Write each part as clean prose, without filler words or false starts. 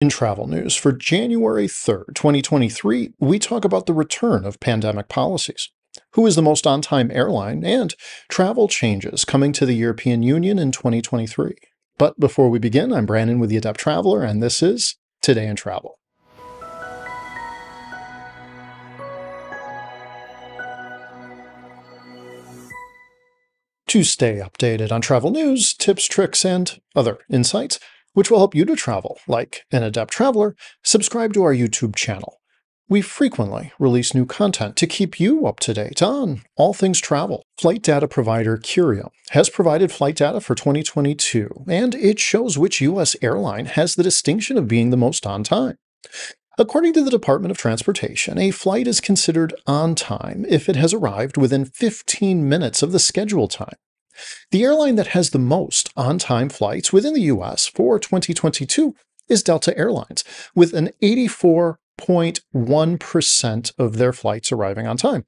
In travel news for January 3rd, 2023, we talk about the return of pandemic policies, who is the most on-time airline, and travel changes coming to the European Union in 2023. But before we begin, I'm Brandon with the Adept Traveler, and this is Today in Travel. To stay updated on travel news, tips, tricks, and other insights, which will help you to travel like an Adept Traveler, subscribe to our YouTube channel. We frequently release new content to keep you up to date on all things travel. Flight data provider Cirium has provided flight data for 2022, and it shows which U.S. airline has the distinction of being the most on time. According to the Department of Transportation, a flight is considered on time if it has arrived within 15 minutes of the scheduled time. The airline that has the most on-time flights within the U.S. for 2022 is Delta Airlines, with an 84.1% of their flights arriving on time.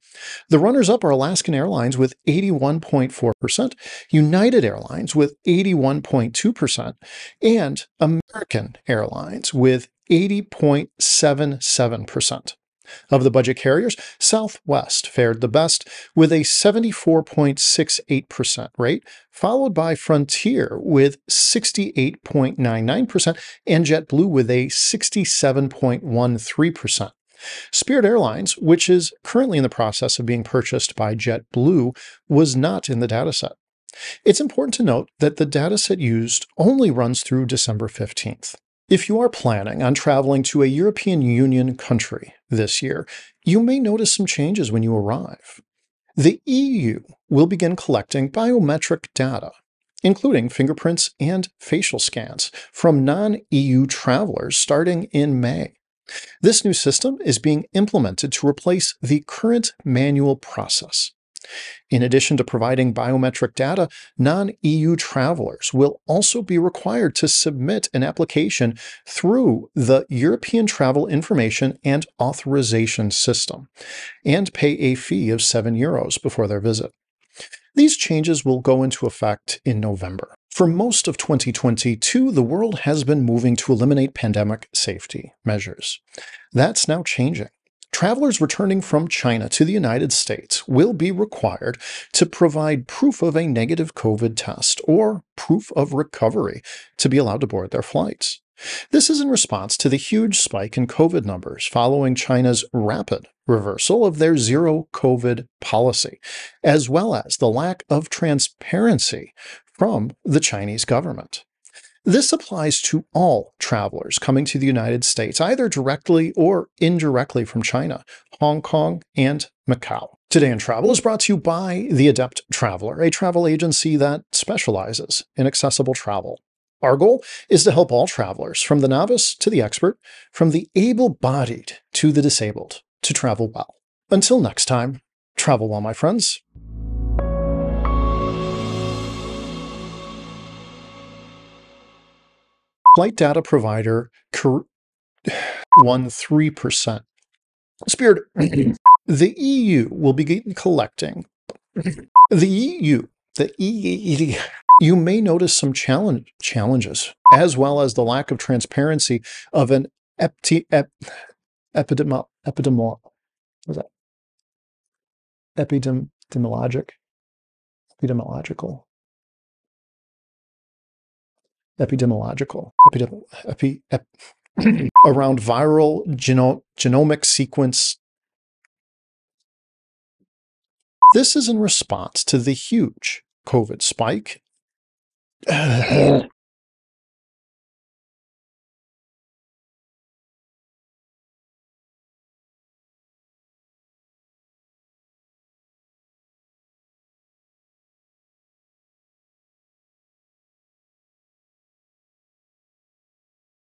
The runners-up are Alaska Airlines with 81.4%, United Airlines with 81.2%, and American Airlines with 80.77%. Of the budget carriers, Southwest fared the best with a 74.68% rate, followed by Frontier with 68.99% and JetBlue with a 67.13%. Spirit Airlines, which is currently in the process of being purchased by JetBlue, was not in the dataset. It's important to note that the dataset used only runs through December 15th. If you are planning on traveling to a European Union country this year, you may notice some changes when you arrive. The EU will begin collecting biometric data, including fingerprints and facial scans, from non-EU travelers starting in May. This new system is being implemented to replace the current manual process. In addition to providing biometric data, non-EU travelers will also be required to submit an application through the European Travel Information and Authorization System and pay a fee of €7 before their visit. These changes will go into effect in November. For most of 2022, the world has been moving to eliminate pandemic safety measures. That's now changing. Travelers returning from China to the United States will be required to provide proof of a negative COVID test or proof of recovery to be allowed to board their flights. This is in response to the huge spike in COVID numbers following China's rapid reversal of their zero COVID policy, as well as the lack of transparency from the Chinese government. This applies to all travelers coming to the United States, either directly or indirectly from China, Hong Kong, and Macau. Today in Travel is brought to you by the Adept Traveler, a travel agency that specializes in accessible travel. Our goal is to help all travelers, from the novice to the expert, from the able-bodied to the disabled, to travel well. Until next time, travel well, my friends. Flight data provider 13%. Spirit, the EU will begin collecting. You may notice some challenges, as well as the lack of transparency of an epidemiological around viral genomic sequence. This is in response to the huge COVID spike